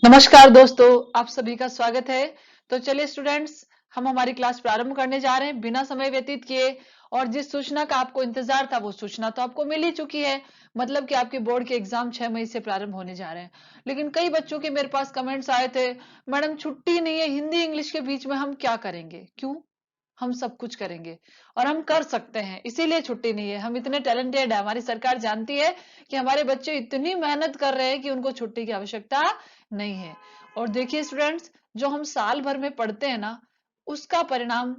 नमस्कार दोस्तों, आप सभी का स्वागत है। तो चलिए स्टूडेंट्स, हम हमारी क्लास प्रारंभ करने जा रहे हैं बिना समय व्यतीत किए। और जिस सूचना का आपको इंतजार था वो सूचना तो आपको मिल ही चुकी है। मतलब कि आपके बोर्ड के एग्जाम 6 मई से प्रारंभ होने जा रहे हैं। लेकिन कई बच्चों के मेरे पास कमेंट्स आए थे, मैडम छुट्टी नहीं है, हिंदी इंग्लिश के बीच में हम क्या करेंगे? क्यों? हम सब कुछ करेंगे और हम कर सकते हैं, इसीलिए छुट्टी नहीं है। हम इतने टैलेंटेड है, हमारी सरकार जानती है कि हमारे बच्चे इतनी मेहनत कर रहे हैं कि उनको छुट्टी की आवश्यकता नहीं है। और देखिए स्टूडेंट्स, जो हम साल भर में पढ़ते हैं ना, उसका परिणाम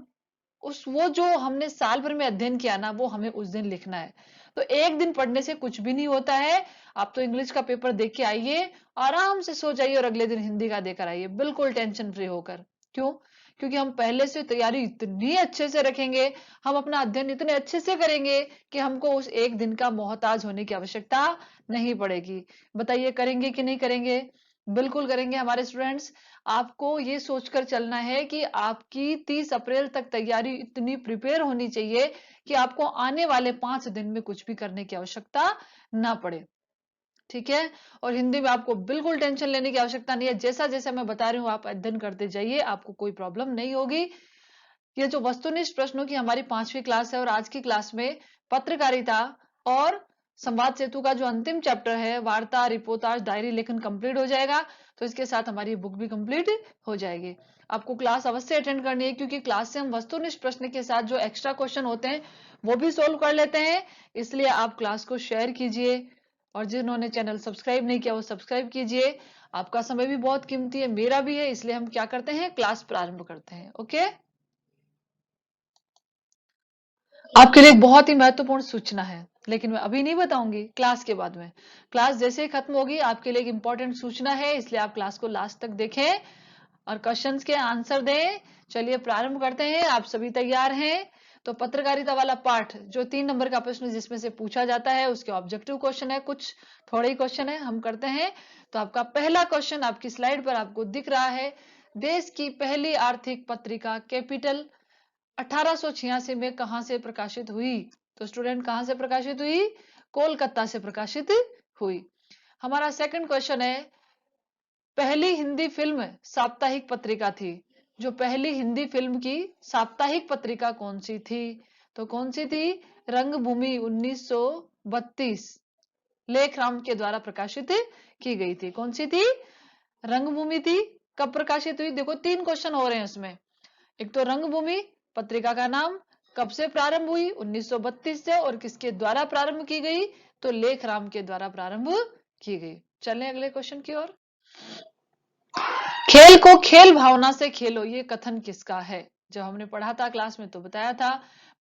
उस वो जो हमने साल भर में अध्ययन किया ना, वो हमें उस दिन लिखना है। तो एक दिन पढ़ने से कुछ भी नहीं होता है। आप तो इंग्लिश का पेपर देख के आइए, आराम से सो जाइए और अगले दिन हिंदी का देकर आइए, बिल्कुल टेंशन फ्री होकर। क्यों? क्योंकि हम पहले से तैयारी इतनी अच्छे से रखेंगे, हम अपना अध्ययन इतने अच्छे से करेंगे कि हमको उस एक दिन का मोहताज होने की आवश्यकता नहीं पड़ेगी। बताइए करेंगे कि नहीं करेंगे? बिल्कुल करेंगे हमारे स्टूडेंट्स। आपको ये सोचकर चलना है कि आपकी 30 अप्रैल तक तैयारी इतनी प्रिपेयर होनी चाहिए कि आपको आने वाले 5 दिन में कुछ भी करने की आवश्यकता ना पड़े। ठीक है? और हिंदी में आपको बिल्कुल टेंशन लेने की आवश्यकता नहीं है। जैसा जैसा मैं बता रही हूँ आप अध्ययन करते जाइए, आपको कोई प्रॉब्लम नहीं होगी। ये जो वस्तुनिष्ठ प्रश्नों की हमारी 5वीं क्लास है और आज की क्लास में पत्रकारिता और संवाद सेतु का जो अंतिम चैप्टर है, वार्ता, रिपोर्टाज, डायरी लेखन, कंप्लीट हो जाएगा। तो इसके साथ हमारी बुक भी कंप्लीट हो जाएगी। आपको क्लास अवश्य अटेंड करनी है, क्योंकि क्लास से हम वस्तुनिष्ठ प्रश्न के साथ जो एक्स्ट्रा क्वेश्चन होते हैं वो भी सोल्व कर लेते हैं। इसलिए आप क्लास को शेयर कीजिए और जिन्होंने चैनल सब्सक्राइब नहीं किया वो सब्सक्राइब कीजिए। आपका समय भी बहुत कीमती है, मेरा भी है, इसलिए हम क्या करते हैं, क्लास प्रारंभ करते हैं। ओके, आपके लिए एक बहुत ही महत्वपूर्ण सूचना है, लेकिन मैं अभी नहीं बताऊंगी, क्लास के बाद में। क्लास जैसे ही खत्म होगी आपके लिए एक इंपॉर्टेंट सूचना है, इसलिए आप क्लास को लास्ट तक देखें और क्वेश्चंस के आंसर दें। चलिए प्रारंभ करते हैं। आप सभी तैयार हैं? तो पत्रकारिता वाला पार्ट, जो 3 नंबर का प्रश्न जिसमें से पूछा जाता है, उसके ऑब्जेक्टिव क्वेश्चन है, कुछ थोड़े ही क्वेश्चन है, हम करते हैं। तो आपका पहला क्वेश्चन आपकी स्लाइड पर आपको दिख रहा है। देश की पहली आर्थिक पत्रिका कैपिटल 1886 में कहां से प्रकाशित हुई? तो स्टूडेंट, कहां से प्रकाशित हुई? कोलकाता से प्रकाशित हुई। हमारा सेकंड क्वेश्चन है, पहली हिंदी फिल्म साप्ताहिक पत्रिका थी। जो पहली हिंदी फिल्म की साप्ताहिक पत्रिका कौन सी थी? तो कौन सी थी? रंगभूमि 1932 लेखराम के द्वारा प्रकाशित की गई थी। कौन सी थी? रंगभूमि थी। कब प्रकाशित हुई? देखो 3 क्वेश्चन हो रहे हैं उसमें। एक तो रंगभूमि पत्रिका का नाम, कब से प्रारंभ हुई? 1932 से, और किसके द्वारा प्रारंभ की गई? तो लेखराम के द्वारा प्रारंभ की गई। चलें अगले क्वेश्चन की ओर। खेल को खेल भावना से खेलो, ये कथन किसका है? जब हमने पढ़ा था क्लास में तो बताया था,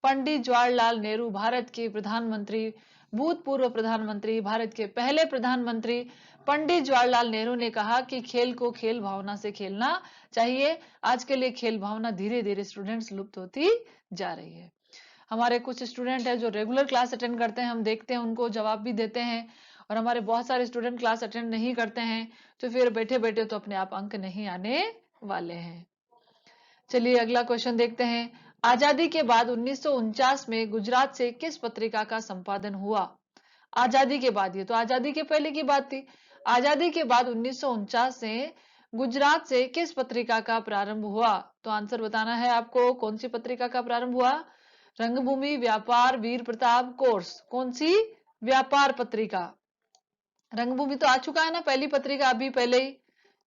पंडित जवाहरलाल नेहरू, भारत के प्रधानमंत्री, भूतपूर्व प्रधानमंत्री, भारत के पहले प्रधानमंत्री पंडित जवाहरलाल नेहरू ने कहा कि खेल को खेल भावना से खेलना चाहिए। आज के लिए खेल भावना धीरे धीरे स्टूडेंट्स लुप्त होती जा रही है। हमारे कुछ स्टूडेंट है जो रेगुलर क्लास अटेंड करते हैं, हम देखते हैं, उनको जवाब भी देते हैं। और हमारे बहुत सारे स्टूडेंट क्लास अटेंड नहीं करते हैं, तो फिर बैठे बैठे तो अपने आप अंक नहीं आने वाले हैं। चलिए अगला क्वेश्चन देखते हैं। आजादी के बाद 1949 में गुजरात से किस पत्रिका का संपादन हुआ? आजादी के बाद, ये तो आजादी के पहले की बात थी। आजादी के बाद 1949 से गुजरात से किस पत्रिका का प्रारंभ हुआ? तो आंसर बताना है आपको। कौन सी पत्रिका का प्रारंभ हुआ? रंगभूमि, व्यापार, वीर प्रताप, कोर्स। कौन सी? व्यापार पत्रिका। रंगभूमि तो आ चुका है ना, पहली पत्रिका अभी पहले ही।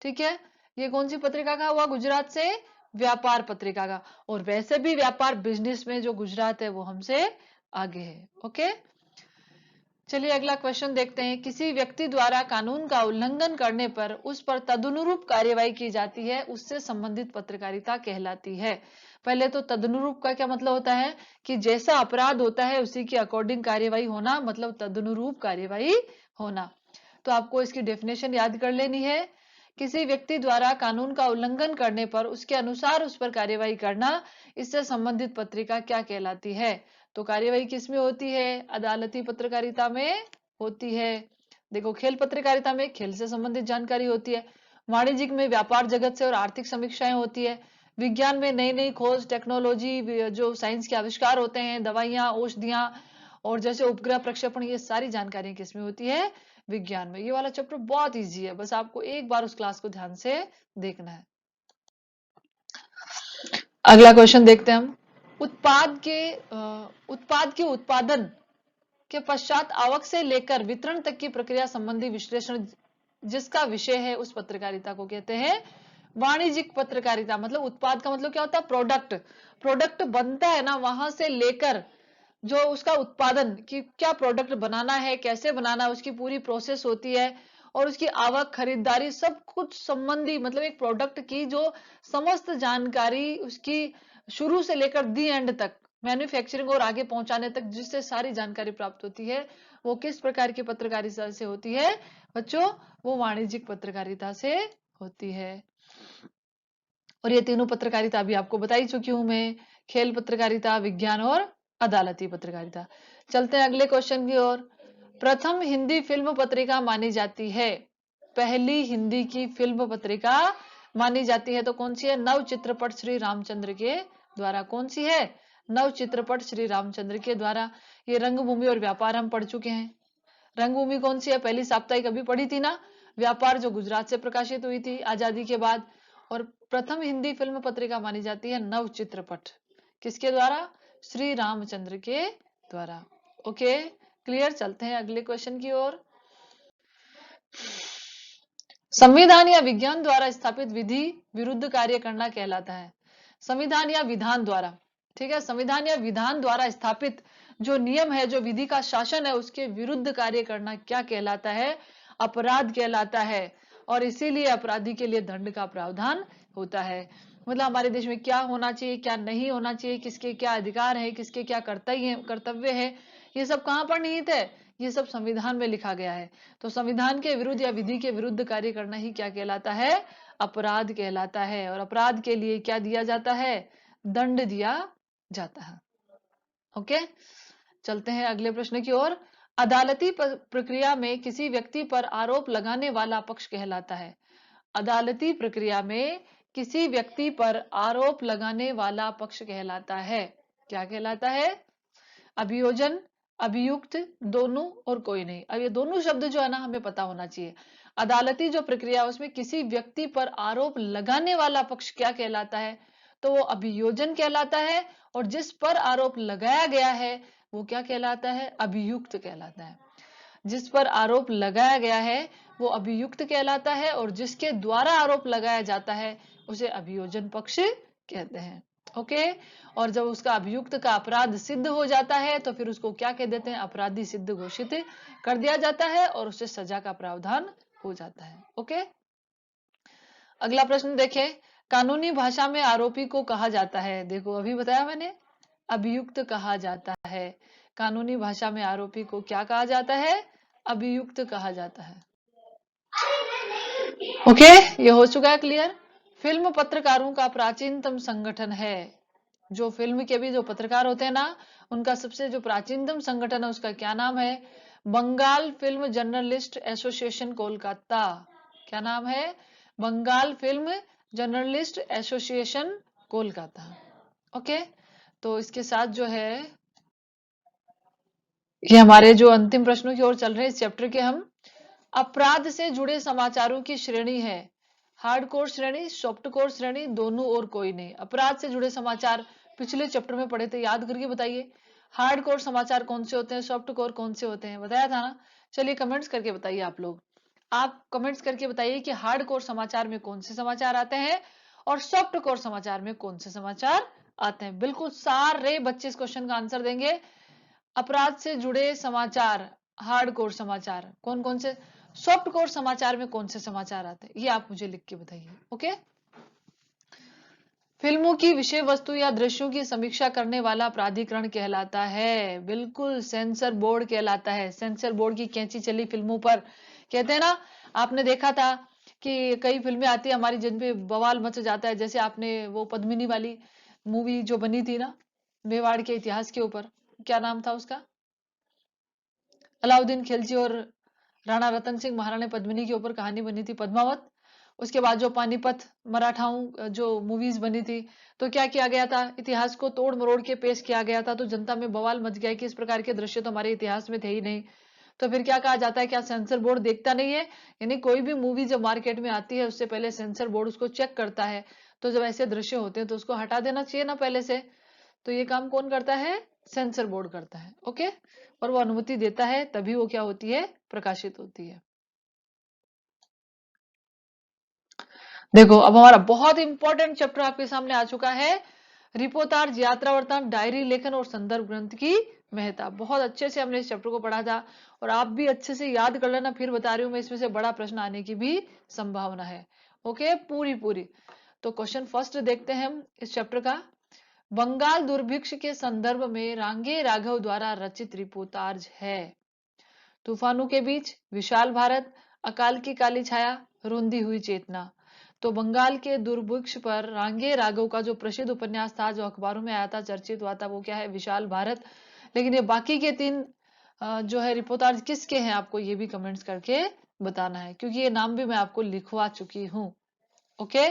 ठीक है, ये कौन सी पत्रिका का हुआ? गुजरात से व्यापार पत्रिका का। और वैसे भी व्यापार बिजनेस में जो गुजरात है वो हमसे आगे है। ओके, चलिए अगला क्वेश्चन देखते हैं। किसी व्यक्ति द्वारा कानून का उल्लंघन करने पर उस पर तदनुरूप कार्यवाही की जाती है, उससे संबंधित पत्रकारिता कहलाती है। पहले तो तदनुरूप का क्या मतलब होता है कि जैसा अपराध होता है उसी के अकॉर्डिंग कार्यवाही होना, मतलब तदनुरूप कार्यवाही होना। तो आपको इसकी डेफिनेशन याद कर लेनी है। किसी व्यक्ति द्वारा कानून का उल्लंघन करने पर उसके अनुसार उस पर कार्यवाही करना, इससे संबंधित पत्रिका क्या कहलाती है? तो कार्यवाही किसमें होती है? अदालती पत्रकारिता में होती है। देखो, खेल पत्रकारिता में खेल से संबंधित जानकारी होती है। वाणिज्यिक में व्यापार जगत से और आर्थिक समीक्षाएं होती है। विज्ञान में नई नई खोज, टेक्नोलॉजी, जो साइंस के आविष्कार होते हैं, दवाइयां, औषधियां और जैसे उपग्रह प्रक्षेपण, ये सारी जानकारी किसमें होती है? विज्ञान में। ये वाला चैप्टर बहुत इजी है, बस आपको एक बार उस क्लास को ध्यान से देखना है। अगला क्वेश्चन देखते हैं हम। उत्पाद के उत्पादन के पश्चात आवक से लेकर वितरण तक की प्रक्रिया संबंधी विश्लेषण जिसका विषय है, उस पत्रकारिता को कहते हैं वाणिज्यिक पत्रकारिता। मतलब उत्पाद का मतलब क्या होता है? प्रोडक्ट। प्रोडक्ट बनता है ना, वहां से लेकर जो उसका उत्पादन कि क्या प्रोडक्ट बनाना है, कैसे बनाना है, उसकी पूरी प्रोसेस होती है, और उसकी आवक, खरीदारी, सब कुछ संबंधी, मतलब एक प्रोडक्ट की जो समस्त जानकारी उसकी शुरू से लेकर दी एंड तक, मैन्युफैक्चरिंग और आगे पहुंचाने तक जिससे सारी जानकारी प्राप्त होती है, वो किस प्रकार की पत्रकारिता से होती है बच्चों? वो वाणिज्यिक पत्रकारिता से होती है। और ये तीनों पत्रकारिता भी आपको बता ही चुकी हूं मैं, खेल पत्रकारिता, विज्ञान और अदालती पत्रकारिता। चलते हैं अगले क्वेश्चन की ओर। प्रथम हिंदी फिल्म पत्रिका मानी जाती है, पहली हिंदी की फिल्म पत्रिका मानी जाती है तो कौन सी है? नव चित्रपट श्री रामचंद्र के द्वारा। कौन सी है? नव चित्रपट श्री रामचंद्र के द्वारा। ये रंगभूमि और व्यापार हम पढ़ चुके हैं। रंगभूमि कौन सी है? पहली साप्ताहिक अभी पढ़ी थी ना। व्यापार जो गुजरात से प्रकाशित हुई थी आजादी के बाद। और प्रथम हिंदी फिल्म पत्रिका मानी जाती है नव चित्रपट, किसके द्वारा? श्री रामचंद्र के द्वारा। Okay, clear. चलते हैं अगले क्वेश्चन की ओर। संविधान या विज्ञान द्वारा स्थापित विधि विरुद्ध कार्य करना कहलाता है। संविधान या विधान द्वारा, ठीक है, संविधान या विधान द्वारा स्थापित जो नियम है, जो विधि का शासन है, उसके विरुद्ध कार्य करना क्या कहलाता है? अपराध कहलाता है। और इसीलिए अपराधी के लिए दंड का प्रावधान होता है। मतलब हमारे देश में क्या होना चाहिए, क्या नहीं होना चाहिए, किसके क्या अधिकार है, किसके क्या कर्तव्य है, ये सब कहां पर निहित है? ये सब संविधान में लिखा गया है। तो संविधान के विरुद्ध या विधि के विरुद्ध कार्य करना ही क्या कहलाता है? अपराध कहलाता है। और अपराध के लिए क्या दिया जाता है? दंड दिया जाता है। ओके, चलते हैं अगले प्रश्न की ओर। अदालती प्रक्रिया में किसी व्यक्ति पर आरोप लगाने वाला पक्ष कहलाता है। अदालती प्रक्रिया में किसी व्यक्ति पर आरोप लगाने वाला पक्ष कहलाता है, क्या कहलाता है? अभियोजन, अभियुक्त, दोनों और कोई नहीं। अब ये दोनों शब्द जो है ना, हमें पता होना चाहिए। अदालती जो प्रक्रिया, उसमें किसी व्यक्ति पर आरोप लगाने वाला पक्ष क्या कहलाता है? तो वो अभियोजन कहलाता है। और जिस पर आरोप लगाया गया है वो क्या कहलाता है? अभियुक्त कहलाता है। जिस पर आरोप लगाया गया है वो अभियुक्त कहलाता है, और जिसके द्वारा आरोप लगाया जाता है उसे अभियोजन पक्ष कहते हैं। ओके, और जब उसका अभियुक्त का अपराध सिद्ध हो जाता है तो फिर उसको क्या कह देते हैं? अपराधी सिद्ध घोषित कर दिया जाता है और उसे सजा का प्रावधान हो जाता है। ओके, अगला प्रश्न देखें। कानूनी भाषा में आरोपी को कहा जाता है, देखो अभी बताया मैंने, अभियुक्त कहा जाता है। कानूनी भाषा में आरोपी को क्या कहा जाता है? अभियुक्त कहा जाता है। ओके, ये हो चुका है क्लियर। फिल्म पत्रकारों का प्राचीनतम संगठन है। जो फिल्म के भी जो पत्रकार होते हैं ना, उनका सबसे जो प्राचीनतम संगठन है उसका क्या नाम है? Bengal film journalist association Kolkata. क्या नाम है? Bengal film journalist association Kolkata. Okay, तो इसके साथ जो है ये हमारे जो अंतिम प्रश्नों की ओर चल रहे हैं इस चैप्टर के हम। अपराध से जुड़े समाचारों की श्रेणी है, हार्डकोर श्रेणी, सॉफ्टकोर श्रेणी, दोनों और कोई नहीं। अपराध से जुड़े समाचार पिछले चैप्टर में पढ़े थे, याद करके बताइए। हार्डकोर समाचार कौन से होते हैं, सॉफ्टकोर कौन से होते हैं, बताया था ना। चलिए कमेंट्स करके बताइए आप लोग। आप कमेंट्स करके बताइए कि हार्डकोर समाचार में कौन से समाचार आते हैं और सॉफ्टकोर समाचार में कौन से समाचार आते हैं। बिल्कुल सारे बच्चे इस क्वेश्चन का आंसर देंगे। अपराध से जुड़े समाचार, हार्डकोर समाचार कौन कौन से, सॉफ्ट कोर समाचार में कौन से समाचार आते हैं, ये आप मुझे लिख के बताइए। ओके, फिल्मों की विषय वस्तु या दृश्यों की समीक्षा करने वाला प्राधिकरण कहलाता है, बिल्कुल सेंसर बोर्ड कहलाता है। सेंसर बोर्ड की कैंची चली फिल्मों पर, कहते हैं ना, आपने देखा था कि कई फिल्में आती है हमारी जिन पे बवाल मच जाता है। जैसे आपने वो पद्मिनी वाली मूवी जो बनी थी ना, मेवाड़ के इतिहास के ऊपर, क्या नाम था उसका? अलाउद्दीन खिलजी और राणा रतन सिंह महाराणा पद्मिनी के ऊपर कहानी बनी थी, पद्मावत। उसके बाद जो पानीपत मराठाओं जो मूवीज बनी थी, तो क्या किया गया था? इतिहास को तोड़ मरोड़ के पेश किया गया था, तो जनता में बवाल मच गया कि इस प्रकार के दृश्य तो हमारे इतिहास में थे ही नहीं। तो फिर क्या कहा जाता है, क्या सेंसर बोर्ड देखता नहीं है? यानी कोई भी मूवी जब मार्केट में आती है उससे पहले सेंसर बोर्ड उसको चेक करता है। तो जब ऐसे दृश्य होते हैं तो उसको हटा देना चाहिए ना पहले से। तो ये काम कौन करता है? सेंसर बोर्ड करता है। ओके, और वो अनुमति देता है तभी वो क्या होती है, प्रकाशित होती है। देखो अब हमारा बहुत इंपॉर्टेंट चैप्टर आपके सामने आ चुका है, रिपोर्टाज, यात्रा वृत्तांत, डायरी लेखन और संदर्भ ग्रंथ की महत्ता। बहुत अच्छे से हमने इस चैप्टर को पढ़ा था और आप भी अच्छे से याद कर लेना, फिर बता रही हूँ मैं, इसमें से बड़ा प्रश्न आने की भी संभावना है। ओके, पूरी पूरी। तो क्वेश्चन फर्स्ट देखते हैं हम इस चैप्टर का। बंगाल दुर्भिक्ष के संदर्भ में रांगे राघव द्वारा रचित रिपोर्टाज है। तूफानों के बीच, विशाल भारत, अकाल की काली छाया, रुंधी हुई चेतना। तो बंगाल के दुर्भिक्ष पर रांगे राघव का जो प्रसिद्ध उपन्यास था, जो अखबारों में आया था, चर्चित हुआ था, वो क्या है? विशाल भारत। लेकिन ये बाकी के तीन जो है रिपोर्टाज किसके हैं, आपको ये भी कमेंट्स करके बताना है, क्योंकि ये नाम भी मैं आपको लिखवा चुकी हूँ। ओके,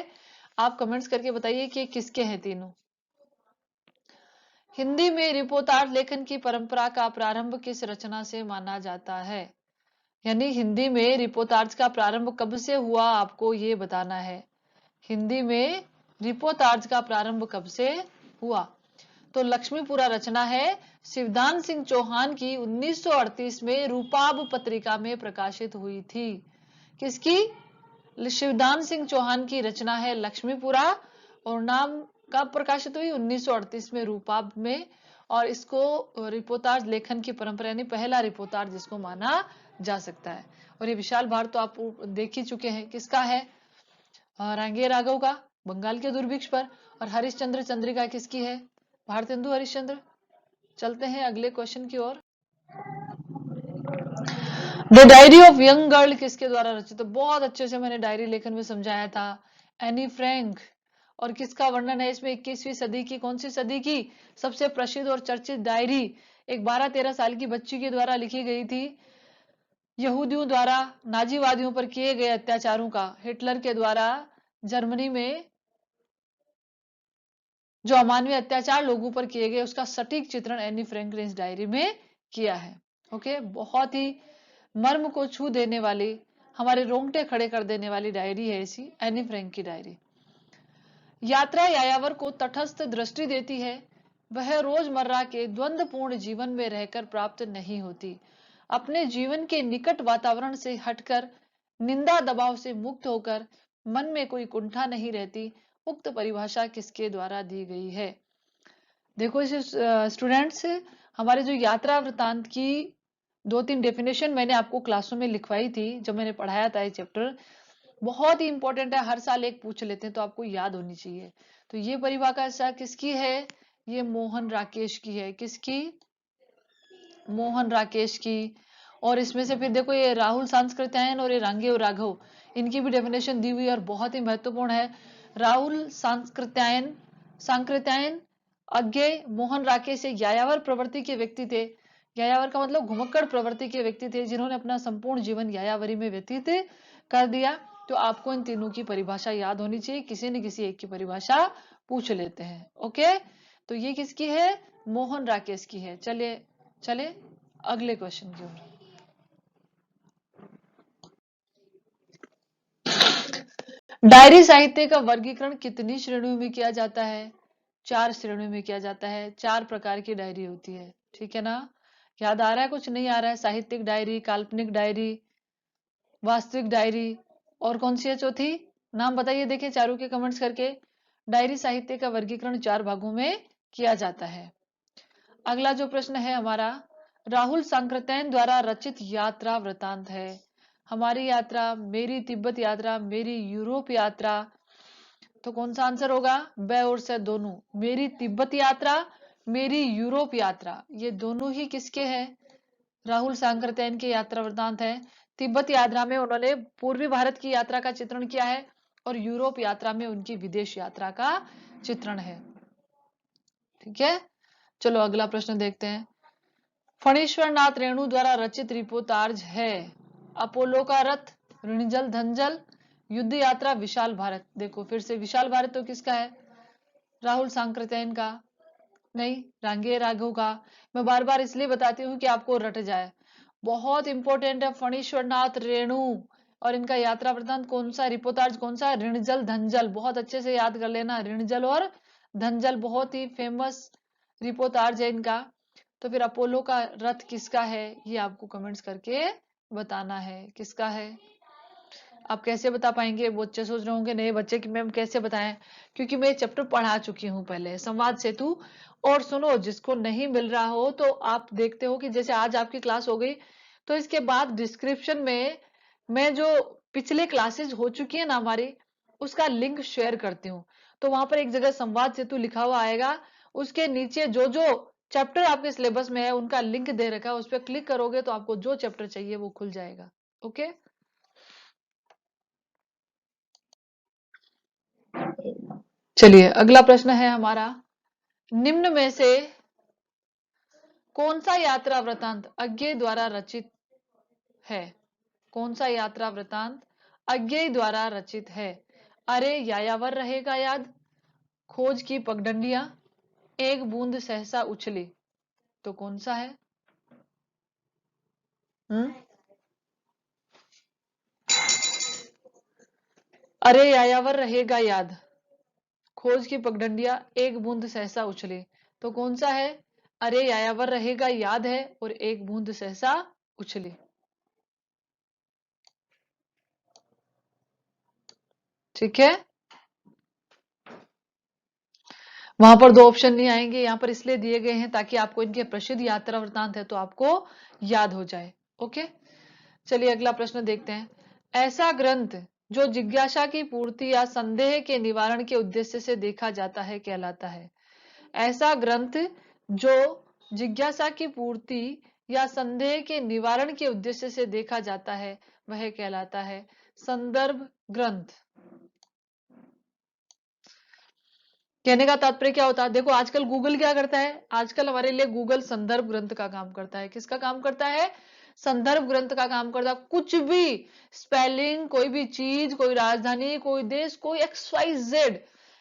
आप कमेंट्स करके बताइए कि किसके हैं तीनों। हिंदी में रिपोर्टाज लेखन की परंपरा का प्रारंभ किस रचना से माना जाता है? यानी हिंदी में रिपोर्टाज का प्रारंभ कब से हुआ, आपको ये बताना है। हिंदी में रिपोर्टाज का प्रारंभ कब से हुआ? तो लक्ष्मीपुरा रचना है, शिवदान सिंह चौहान की 1938 में रूपाब पत्रिका में प्रकाशित हुई थी। किसकी? शिवदान सिंह चौहान की रचना है लक्ष्मीपुरा, और नाम कब प्रकाशित हुई? 1938 में रूपाब में। और इसको रिपोर्टाज लेखन की परंपरा यानी पहला रिपोर्टाज जिसको माना जा सकता है। और ये विशाल भारत तो आप देख ही चुके हैं, किसका है? रांगे राघव का, बंगाल के दुर्भिक्ष पर। और हरिश्चंद्र चंद्रिका किसकी है? भारतेंदु हरिश्चंद्र। चलते हैं अगले क्वेश्चन की ओर। The diary of young girl किसके द्वारा रचित? तो बहुत अच्छे से मैंने डायरी लेखन में समझाया था, एनी फ्रैंक। और किसका वर्णन है इसमें? 21वीं सदी की, कौन सी सदी की? सबसे प्रसिद्ध और चर्चित डायरी, एक 12-13 साल की बच्ची के द्वारा लिखी गई थी, यहूदियों द्वारा नाजीवादियों पर किए गए अत्याचारों का, हिटलर के द्वारा जर्मनी में जो अमानवीय अत्याचार लोगों पर किए गए, उसका सटीक चित्रण एनी फ्रैंक ने इस डायरी में किया है। ओके, बहुत ही मर्म को छू देने वाली, हमारे रोंगटे खड़े कर देने वाली डायरी है ऐसी एनी फ्रैंक की डायरी। यात्रा यायावर को तटस्थ दृष्टि देती है, वह रोजमर्रा के द्वंद्वपूर्ण जीवन में रहकर प्राप्त नहीं होती। अपने जीवन के निकट वातावरण से हटकर, निंदा दबाव से मुक्त होकर, मन में कोई कुंठा नहीं रहती। उक्त परिभाषा किसके द्वारा दी गई है? देखो इसे स्टूडेंट्स, हमारे जो यात्रा वृतांत की 2-3 डेफिनेशन मैंने आपको क्लासों में लिखवाई थी जब मैंने पढ़ाया था ये चैप्टर, बहुत ही इंपॉर्टेंट है, हर साल एक पूछ लेते हैं तो आपको याद होनी चाहिए। तो ये परिभाषा किसकी है? ये मोहन राकेश की है। किसकी? मोहन राकेश की। और इसमें से फिर देखो ये राहुल सांस्कृत्यायन और ये रांगे और राघव, इनकी भी डेफिनेशन दी हुई है और बहुत ही महत्वपूर्ण है। राहुल सांकृत्यायन अज्ञेय, मोहन राकेश एक यायावर प्रवृत्ति के व्यक्ति थे। यायावर का मतलब घुमक्कड़ प्रवृत्ति के व्यक्ति थे, जिन्होंने अपना संपूर्ण जीवन यायावरी में व्यतीत कर दिया। तो आपको इन तीनों की परिभाषा याद होनी चाहिए, किसी न किसी एक की परिभाषा पूछ लेते हैं। ओके, तो ये किसकी है? मोहन राकेश की है। चलिए चले अगले क्वेश्चन की ओर। डायरी साहित्य का वर्गीकरण कितनी श्रेणियों में किया जाता है? 4 श्रेणियों में किया जाता है। 4 प्रकार की डायरी होती है, ठीक है ना? याद आ रहा है? कुछ नहीं आ रहा है? साहित्यिक डायरी, काल्पनिक डायरी, वास्तविक डायरी, और कौन सी है चौथी? नाम बताइए, देखिए चारों के कमेंट्स करके। डायरी साहित्य का वर्गीकरण 4 भागों में किया जाता है। अगला जो प्रश्न है हमारा, राहुल सांकृत्यायन द्वारा रचित यात्रा वृतांत है। हमारी यात्रा, मेरी तिब्बत यात्रा, मेरी यूरोप यात्रा। तो कौन सा आंसर होगा? ब और से दोनों, मेरी तिब्बत यात्रा, मेरी यूरोप यात्रा, ये दोनों ही किसके हैं? राहुल सांकृत्यायन के यात्रा वृतांत है। तिब्बत यात्रा में उन्होंने पूर्वी भारत की यात्रा का चित्रण किया है और यूरोप यात्रा में उनकी विदेश यात्रा का चित्रण है। ठीक है, चलो अगला प्रश्न देखते हैं। फणीश्वर नाथ रेणु द्वारा रचित रिपोर्टाज है अपोलो का रथ, ऋणजल धनजल, युद्ध यात्रा, विशाल भारत। देखो फिर से, विशाल भारत तो किसका है? राहुल सांकृत्यायन का नहीं, रांगे राघव का। मैं बार बार इसलिए बताती हूँ कि आपको रट जाए। बहुत इंपॉर्टेंट है, फणीश्वरनाथ रेणु। और इनका यात्रा वृत्तांत कौन सा, रिपोर्टाज कौन सा, ऋणजल धनजल, बहुत अच्छे से याद कर लेना, ऋणजल और धनजल बहुत ही फेमस रिपोर्टाज है इनका। तो फिर अपोलो का रथ किसका है, ये आपको कमेंट्स करके बताना है किसका है। आप कैसे बता पाएंगे, बच्चे सोच रहे होंगे नए बच्चे कि मैम कैसे बताएं, क्योंकि मैं चैप्टर पढ़ा चुकी हूँ पहले, संवाद सेतु। और सुनो, जिसको नहीं मिल रहा हो तो आप देखते हो कि जैसे आज आपकी क्लास हो गई, तो इसके बाद डिस्क्रिप्शन में मैं जो पिछले क्लासेस हो चुकी है ना हमारी, उसका लिंक शेयर करती हूँ। तो वहां पर एक जगह संवाद सेतु लिखा हुआ आएगा, उसके नीचे जो जो चैप्टर आपके सिलेबस में है उनका लिंक दे रखा है, उस पर क्लिक करोगे तो आपको जो चैप्टर चाहिए वो खुल जाएगा। ओके, चलिए अगला प्रश्न है हमारा, निम्न में से कौन सा यात्रा वृतांत अज्ञेय द्वारा रचित है, कौन सा यात्रा वृतांत अज्ञेय द्वारा रचित है। अरे यायावर रहेगा याद, खोज की पगडंडियां, एक बूंद सहसा उछली, तो कौन सा है? हम्म, अरे यायावर रहेगा याद, खोज की पगडंडियां, एक बूंद सहसा उछली, तो कौन सा है? अरे यायावर रहेगा याद है और एक बूंद सहसा उछली। ठीक है, वहां पर दो ऑप्शन नहीं आएंगे, यहाँ पर इसलिए दिए गए हैं ताकि आपको इनके प्रसिद्ध यात्रा वृतांत है तो आपको याद हो जाए। ओके, चलिए अगला प्रश्न देखते हैं। ऐसा ग्रंथ जो जिज्ञासा की पूर्ति या संदेह के निवारण के उद्देश्य से देखा जाता है कहलाता है। ऐसा ग्रंथ जो जिज्ञासा की पूर्ति या संदेह के निवारण के उद्देश्य से देखा जाता है वह कहलाता है संदर्भ ग्रंथ। कहने का तात्पर्य क्या होता है, देखो आजकल गूगल क्या करता है, आजकल हमारे लिए गूगल संदर्भ ग्रंथ का काम करता है। किसका काम करता है? संदर्भ ग्रंथ का काम करता है। कुछ भी स्पेलिंग, कोई भी चीज, कोई राजधानी, कोई देश, कोई XYZ,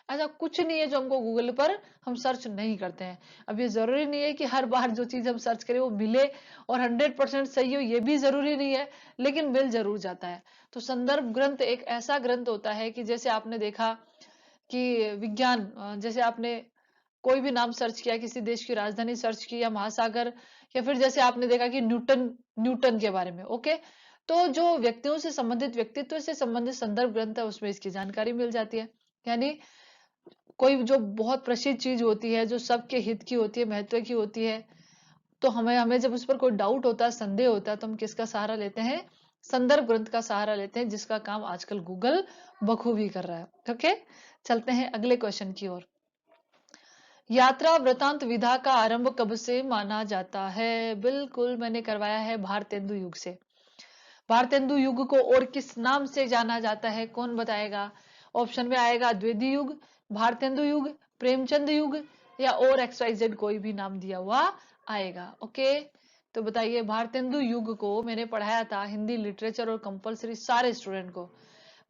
ऐसा कुछ नहीं है जो हमको गूगल पर हम सर्च नहीं करते हैं। अब ये जरूरी नहीं है कि हर बार जो चीज हम सर्च करें वो मिले और 100% सही हो, ये भी जरूरी नहीं है, लेकिन मिल जरूर जाता है। तो संदर्भ ग्रंथ एक ऐसा ग्रंथ होता है कि जैसे आपने देखा कि विज्ञान, जैसे आपने कोई भी नाम सर्च किया, किसी देश की राजधानी सर्च की या महासागर, या फिर जैसे आपने देखा कि न्यूटन, न्यूटन के बारे में। ओके, तो जो व्यक्तियों से संबंधित, व्यक्तित्व से संबंधित संदर्भ ग्रंथ है उसमें इसकी जानकारी मिल जाती है। यानी कोई जो बहुत प्रसिद्ध चीज होती है, जो सबके हित की होती है, महत्व की होती है, तो हमें हमें जब उस पर कोई डाउट होता है, संदेह होता है, तो हम किसका सहारा लेते हैं? संदर्भ ग्रंथ का सहारा लेते हैं, जिसका काम आजकल गूगल बखूबी कर रहा है। ओके, चलते हैं अगले क्वेश्चन की ओर। यात्रा वृतांत विधा का आरंभ कब से माना जाता है? बिल्कुल मैंने करवाया है भारतेंदु युग से। भारतेंदु युग को और किस नाम से जाना जाता है, कौन बताएगा? ऑप्शन में आएगा द्विवेदी युग, भारतेंदु युग, प्रेमचंद युग, या और XYZ कोई भी नाम दिया हुआ आएगा। ओके, तो बताइए, भारतेंदु युग को मैंने पढ़ाया था हिंदी लिटरेचर और कंपलसरी सारे स्टूडेंट को।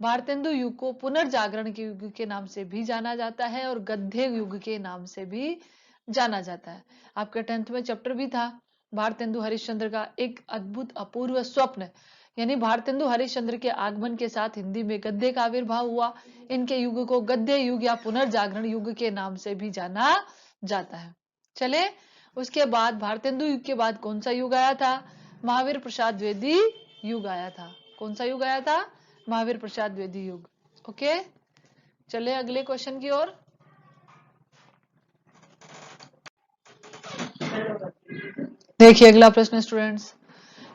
भारतेंदु युग को पुनर्जागरण के युग के नाम से भी जाना जाता है और गद्य युग के नाम से भी जाना जाता है। आपके 10th में चैप्टर भी था भारतेंदु हरिश्चंद्र का एक अद्भुत अपूर्व स्वप्न, यानी भारतेंदु हरिश्चंद्र के आगमन के साथ हिंदी में गद्य का आविर्भाव हुआ। इनके युग को गद्य युग या पुनर्जागरण युग के नाम से भी जाना जाता है। चले, उसके बाद भारतेंदु युग के बाद कौन सा युग आया था? महावीर प्रसाद द्विवेदी युग आया था। कौन सा युग आया था? महावीर प्रसाद द्विवेदी युग। ओके, चले अगले क्वेश्चन की ओर। देखिए अगला प्रश्न स्टूडेंट्स,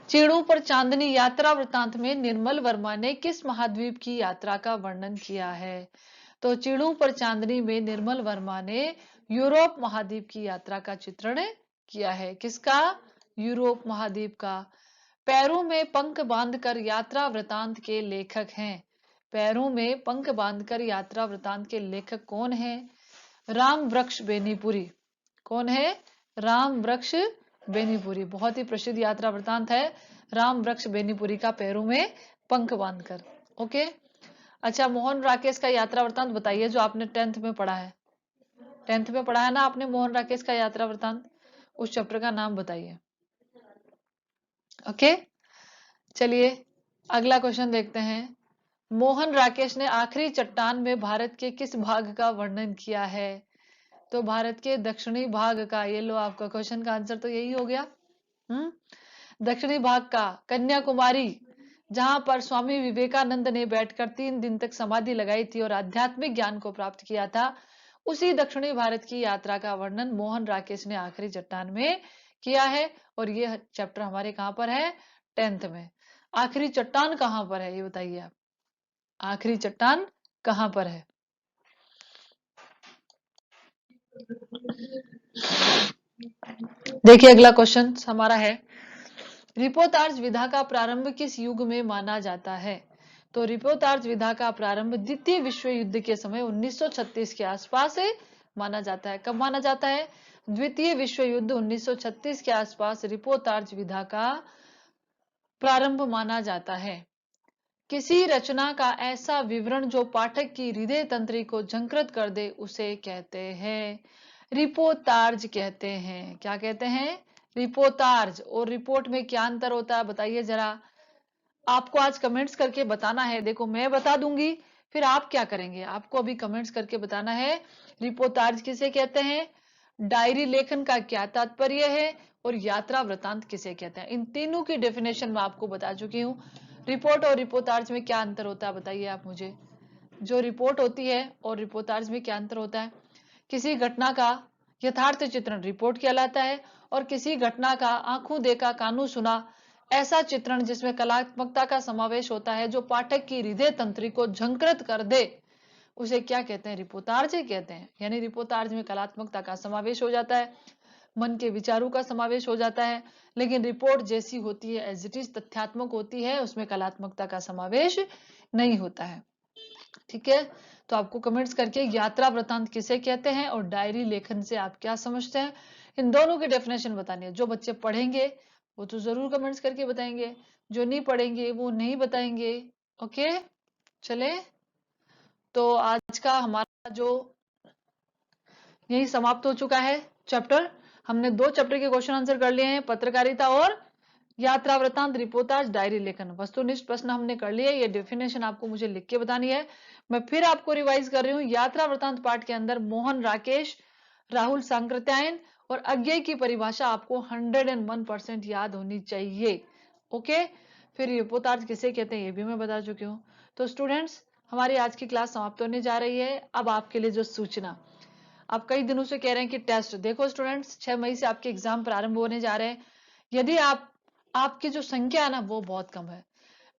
चीड़ों पर चांदनी यात्रा वृतांत में निर्मल वर्मा ने किस महाद्वीप की यात्रा का वर्णन किया है? तो चीड़ों पर चांदनी में निर्मल वर्मा ने यूरोप महाद्वीप की यात्रा का चित्रण किया है। किसका? यूरोप महाद्वीप का। पैरों में पंख बांधकर यात्रा वृतांत के लेखक हैं। पैरों में पंख बांधकर यात्रा वृतांत के लेखक कौन है? राम वृक्ष बेनीपुरी। कौन है? राम वृक्ष बेनीपुरी। बहुत ही प्रसिद्ध यात्रा वृतांत है राम वृक्ष बेनीपुरी का, पैरों में पंख बांधकर। ओके, अच्छा मोहन राकेश का यात्रा वृतांत बताइए, जो आपने 10th में पढ़ा है। 10th में पढ़ा है ना आपने मोहन राकेश का यात्रा वृतांत, उस चैप्टर का नाम बताइए। ओके, चलिए अगला क्वेश्चन देखते हैं। मोहन राकेश ने आखिरी चट्टान में भारत के किस भाग का वर्णन किया है? तो भारत के दक्षिणी भाग का। ये लो, आपका क्वेश्चन का आंसर तो यही हो गया। दक्षिणी भाग का, कन्याकुमारी, जहां पर स्वामी विवेकानंद ने बैठकर 3 दिन तक समाधि लगाई थी और आध्यात्मिक ज्ञान को प्राप्त किया था, उसी दक्षिणी भारत की यात्रा का वर्णन मोहन राकेश ने आखिरी चट्टान में किया है। और ये चैप्टर हमारे कहां पर है? 10th में। आखिरी चट्टान कहां पर है ये बताइए आप, आखिरी चट्टान कहां पर है? देखिए अगला क्वेश्चन हमारा है, रिपोर्टाज विधा का प्रारंभ किस युग में माना जाता है? तो रिपोर्टाज विधा का प्रारंभ द्वितीय विश्व युद्ध के समय 1936 के आसपास माना जाता है। कब माना जाता है? द्वितीय विश्व युद्ध 1936 के आसपास रिपोर्टाज विधा का प्रारंभ माना जाता है। किसी रचना का ऐसा विवरण जो पाठक की हृदय तंत्री को झंकृत कर दे उसे कहते हैं रिपोर्टाज कहते हैं। क्या कहते हैं? रिपोर्टाज। और रिपोर्ट में क्या अंतर होता है बताइए जरा, आपको आज कमेंट्स करके बताना है। देखो मैं बता दूंगी, फिर आप क्या करेंगे, आपको अभी कमेंट्स करके बताना है रिपोर्टाज किसे कहते हैं, डायरी लेखन का क्या तात्पर्य है, और यात्रा वृतांत किसे कहते हैं। इन तीनों की डेफिनेशन मैं आपको बता चुकी हूँ। रिपोर्ट और रिपोर्टाज में क्या अंतर होता है बताइए आप मुझे। जो रिपोर्ट होती है और रिपोर्टाज में क्या अंतर होता है? किसी घटना का यथार्थ चित्रण रिपोर्ट कहलाता है, और किसी घटना का आंखों देखा कानों सुना ऐसा चित्रण जिसमें कलात्मकता का समावेश होता है, जो पाठक की हृदय तंत्री को झंकृत कर दे, उसे क्या कहते हैं? रिपोर्टाज कहते हैं। यानी रिपोर्टाज में कलात्मकता का समावेश हो जाता है, मन के विचारों का समावेश हो जाता है, लेकिन रिपोर्ट जैसी होती है एज इट इज तथ्यात्मक होती है, उसमें कलात्मकता का समावेश नहीं होता है। ठीक है, तो आपको कमेंट्स करके यात्रा वृतांत किसे कहते हैं और डायरी लेखन से आप क्या समझते हैं, इन दोनों की डेफिनेशन बतानी है। जो बच्चे पढ़ेंगे वो तो जरूर कमेंट्स करके बताएंगे, जो नहीं पढ़ेंगे वो नहीं बताएंगे। ओके, चले तो आज का हमारा जो यही समाप्त हो चुका है चैप्टर। हमने 2 चैप्टर के क्वेश्चन आंसर कर लिए हैं, पत्रकारिता और यात्रा वृतांत, रिपोर्टाज, डायरी लेखन। वस्तुनिष्ठ प्रश्न हमने कर लिए, ये डेफिनेशन आपको मुझे लिख के बतानी है। मैं फिर आपको रिवाइज कर रही हूँ। यात्रा वृतांत पाठ के अंदर मोहन राकेश, राहुल सांकृत्यायन और अज्ञेय की परिभाषा आपको 101% याद होनी चाहिए। ओके, फिर रिपोर्टाज किसे कहते हैं ये भी मैं बता चुकी हूँ। तो स्टूडेंट्स, हमारी आज की क्लास समाप्त होने जा रही है। अब आपके लिए जो सूचना, आप कई दिनों से कह रहे हैं कि टेस्ट, देखो स्टूडेंट्स 6 मई से आपके एग्जाम प्रारंभ होने जा रहे हैं। यदि आपकी जो संख्या है ना वो बहुत कम है,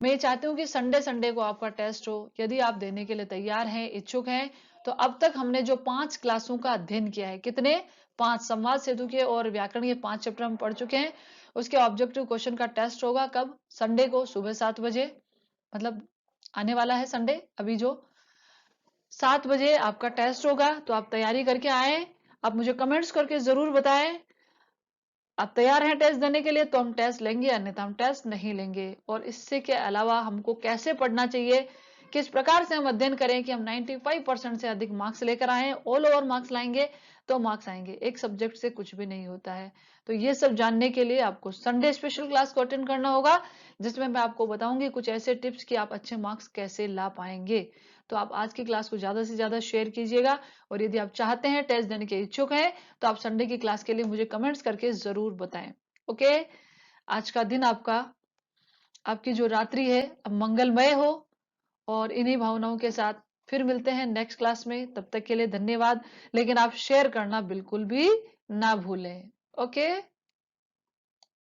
मैं ये चाहती हूँ कि संडे संडे को आपका टेस्ट हो। यदि आप देने के लिए तैयार हैं, इच्छुक हैं, तो अब तक हमने जो 5 क्लासों का अध्ययन किया है, कितने? 5, संवाद सेतु के और व्याकरण के 5 चैप्टर हम पढ़ चुके हैं। उसके ऑब्जेक्टिव क्वेश्चन का टेस्ट होगा कब? संडे को सुबह 7 बजे, मतलब आने वाला है संडे, अभी जो 7 बजे आपका टेस्ट होगा। तो आप तैयारी करके आए, आप मुझे कमेंट्स करके जरूर बताएं आप तैयार हैं टेस्ट देने के लिए, तो हम टेस्ट लेंगे, अन्यथा हम टेस्ट नहीं लेंगे। और इससे के अलावा हमको कैसे पढ़ना चाहिए, किस प्रकार से हम अध्ययन करें कि हम 95% से अधिक मार्क्स लेकर आए, ऑल ओवर मार्क्स लाएंगे तो मार्क्स आएंगे। एक सब्जेक्ट से कुछ भी नहीं होता है। तो ये सब जानने के लिए आपको संडे स्पेशल क्लास को अटेंड करना होगा, जिसमें मैं आपको बताऊंगी कुछ ऐसे टिप्स कि आप अच्छे मार्क्स कैसे ला पाएंगे। तो आप आज की क्लास को ज्यादा से ज्यादा शेयर कीजिएगा, और यदि आप चाहते हैं टेस्ट देने के इच्छुक हैं, तो आप संडे की क्लास के लिए मुझे कमेंट्स करके जरूर बताएं। ओके, आज का दिन आपका, आपकी जो रात्रि है अब मंगलमय हो, और इन्हीं भावनाओं के साथ फिर मिलते हैं नेक्स्ट क्लास में। तब तक के लिए धन्यवाद, लेकिन आप शेयर करना बिल्कुल भी ना भूलें। ओके।